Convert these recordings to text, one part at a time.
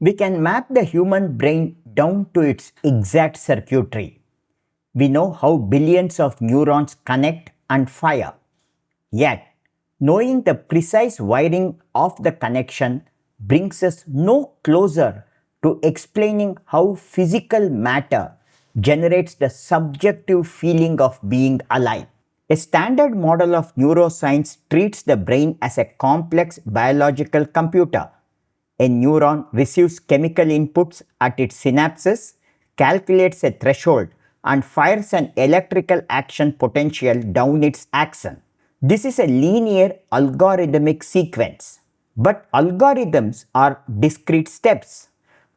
We can map the human brain down to its exact circuitry. We know how billions of neurons connect and fire. Yet, knowing the precise wiring of the connection brings us no closer to explaining how physical matter generates the subjective feeling of being alive. A standard model of neuroscience treats the brain as a complex biological computer. A neuron receives chemical inputs at its synapses, calculates a threshold, and fires an electrical action potential down its axon. This is a linear algorithmic sequence. But algorithms are discrete steps.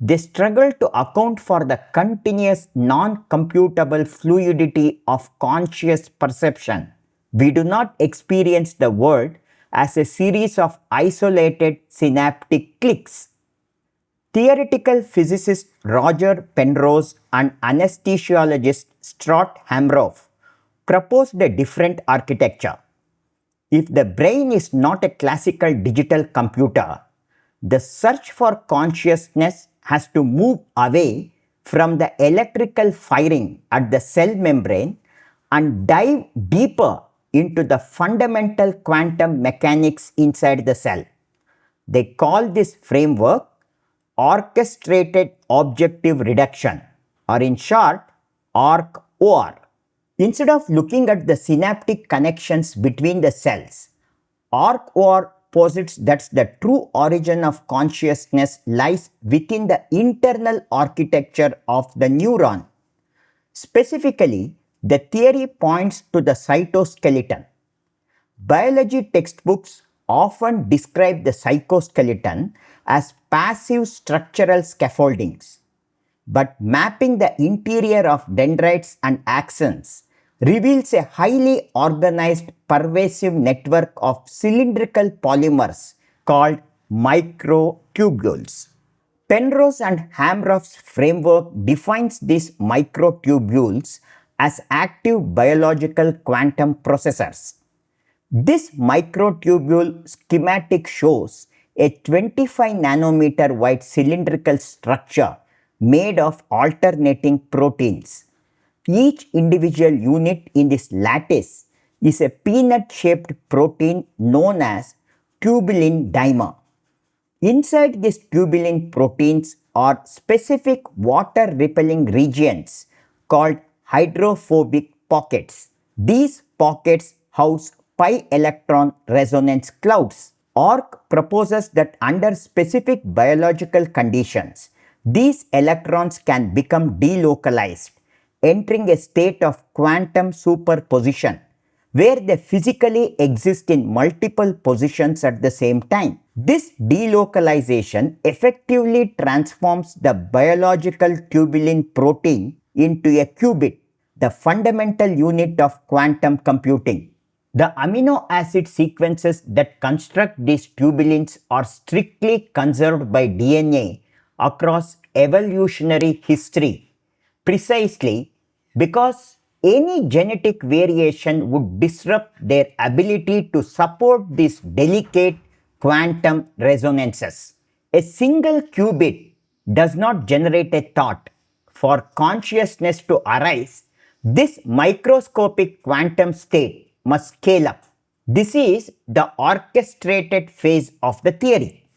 They struggle to account for the continuous non-computable fluidity of conscious perception. We do not experience the world as a series of isolated synaptic clicks. Theoretical physicist Roger Penrose and anesthesiologist Stuart Hameroff proposed a different architecture. If the brain is not a classical digital computer, the search for consciousness has to move away from the electrical firing at the cell membrane and dive deeper into the fundamental quantum mechanics inside the cell. They call this framework Orchestrated Objective Reduction, or in short, Orch-OR. Instead of looking at the synaptic connections between the cells, Orch-OR posits that the true origin of consciousness lies within the internal architecture of the neuron. Specifically, the theory points to the cytoskeleton. Biology textbooks often describe the cytoskeleton as passive structural scaffoldings. But mapping the interior of dendrites and axons reveals a highly organized, pervasive network of cylindrical polymers called microtubules. Penrose and Hameroff's framework defines these microtubules as active biological quantum processors. This microtubule schematic shows a 25 nanometer wide cylindrical structure made of alternating proteins. Each individual unit in this lattice is a peanut-shaped protein known as tubulin dimer. Inside these tubulin proteins are specific water-repelling regions called hydrophobic pockets. These pockets house pi-electron resonance clouds. Orch proposes that under specific biological conditions, these electrons can become delocalized, entering a state of quantum superposition, where they physically exist in multiple positions at the same time. This delocalization effectively transforms the biological tubulin protein into a qubit, the fundamental unit of quantum computing. The amino acid sequences that construct these tubulins are strictly conserved by DNA across evolutionary history, precisely because any genetic variation would disrupt their ability to support these delicate quantum resonances. A single qubit does not generate a thought. For consciousness to arise, this microscopic quantum state must scale up. This is the orchestrated phase of the theory.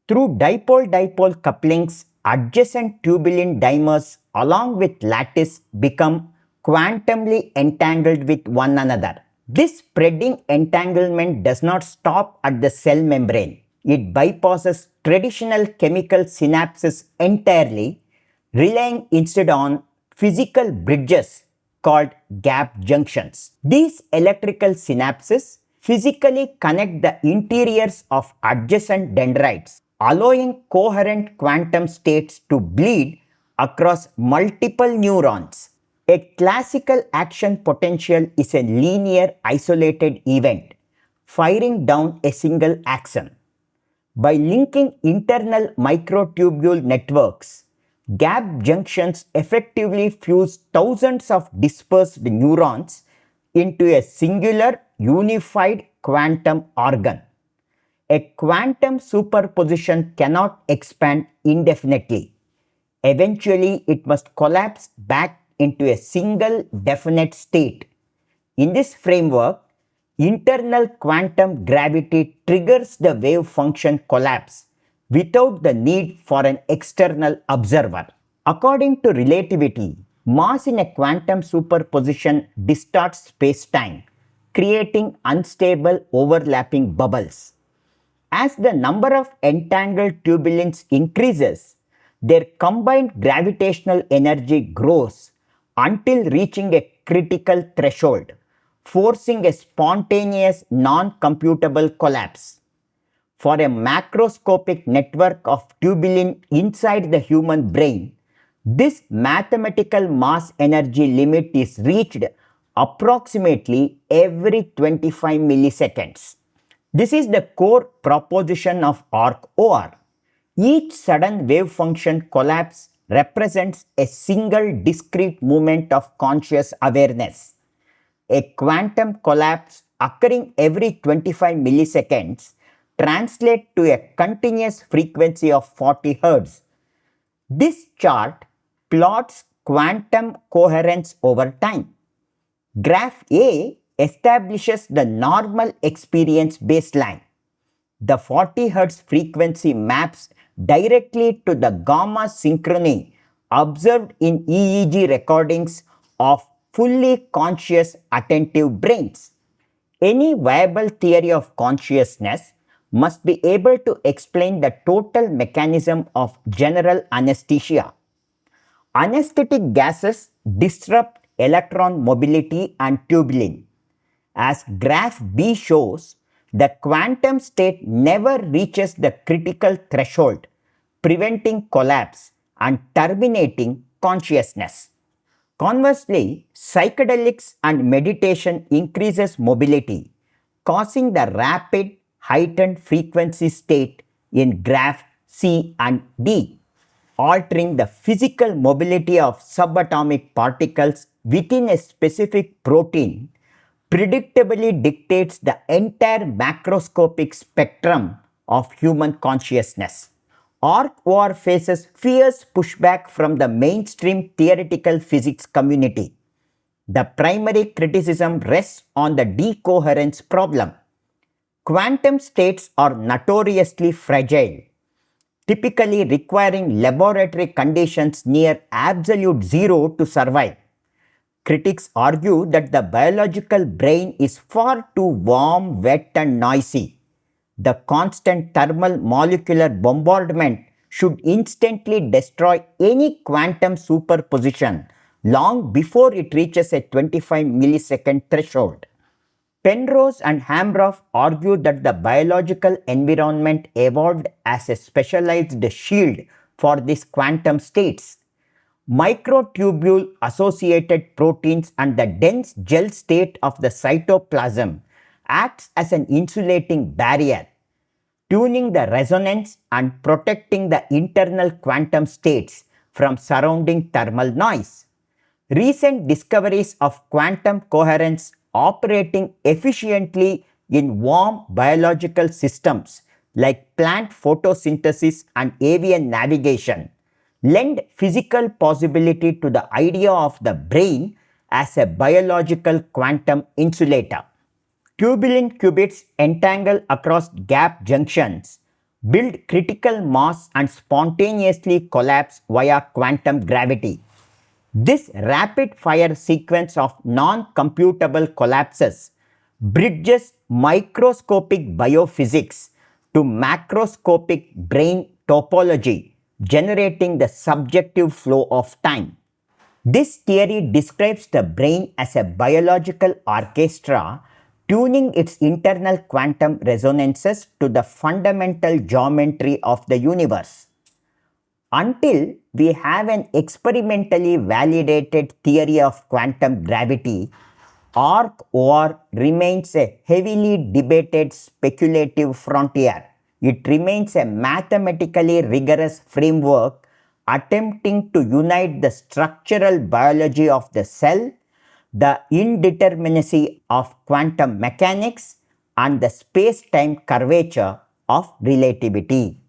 Through dipole-dipole couplings, adjacent tubulin dimers along with lattice become quantumly entangled with one another. This spreading entanglement does not stop at the cell membrane. It bypasses traditional chemical synapses entirely, relying instead on physical bridges called gap junctions. These electrical synapses physically connect the interiors of adjacent dendrites, allowing coherent quantum states to bleed across multiple neurons. A classical action potential is a linear isolated event, firing down a single axon. By linking internal microtubule networks, gap junctions effectively fuse thousands of dispersed neurons into a singular unified quantum organ. A quantum superposition cannot expand indefinitely. Eventually, it must collapse back into a single definite state. In this framework, internal quantum gravity triggers the wave function collapse without the need for an external observer. According to relativity, mass in a quantum superposition distorts spacetime, creating unstable overlapping bubbles. As the number of entangled tubulins increases, their combined gravitational energy grows until reaching a critical threshold, forcing a spontaneous non-computable collapse. For a macroscopic network of tubulin inside the human brain, this mathematical mass energy limit is reached approximately every 25 milliseconds. This is the core proposition of Orch-OR. Each sudden wave function collapse represents a single discrete moment of conscious awareness. A quantum collapse occurring every 25 milliseconds translates to a continuous frequency of 40 Hz. This chart plots quantum coherence over time. Graph A establishes the normal experience baseline. The 40 Hz frequency maps directly to the gamma synchrony observed in EEG recordings of fully conscious attentive brains. Any viable theory of consciousness must be able to explain the total mechanism of general anesthesia. Anesthetic gases disrupt electron mobility and tubulin. As graph B shows, the quantum state never reaches the critical threshold, preventing collapse and terminating consciousness. Conversely, psychedelics and meditation increases mobility, causing the rapid heightened frequency state in graph C and D, altering the physical mobility of subatomic particles within a specific protein, predictably dictates the entire macroscopic spectrum of human consciousness. Orch-OR faces fierce pushback from the mainstream theoretical physics community. The primary criticism rests on the decoherence problem. Quantum states are notoriously fragile, typically requiring laboratory conditions near absolute zero to survive. Critics argue that the biological brain is far too warm, wet, and noisy. The constant thermal molecular bombardment should instantly destroy any quantum superposition long before it reaches a 25 millisecond threshold. Penrose and Hameroff argue that the biological environment evolved as a specialized shield for these quantum states. Microtubule associated proteins and the dense gel state of the cytoplasm acts as an insulating barrier, tuning the resonance and protecting the internal quantum states from surrounding thermal noise. Recent discoveries of quantum coherence operating efficiently in warm biological systems like plant photosynthesis and avian navigation lend physical possibility to the idea of the brain as a biological quantum insulator. Tubulin qubits entangle across gap junctions, build critical mass and spontaneously collapse via quantum gravity. This rapid-fire sequence of non-computable collapses bridges microscopic biophysics to macroscopic brain topology, generating the subjective flow of time. This theory describes the brain as a biological orchestra, tuning its internal quantum resonances to the fundamental geometry of the universe. Until we have an experimentally validated theory of quantum gravity, Orch-OR remains a heavily debated speculative frontier. It remains a mathematically rigorous framework attempting to unite the structural biology of the cell, the indeterminacy of quantum mechanics, and the space-time curvature of relativity.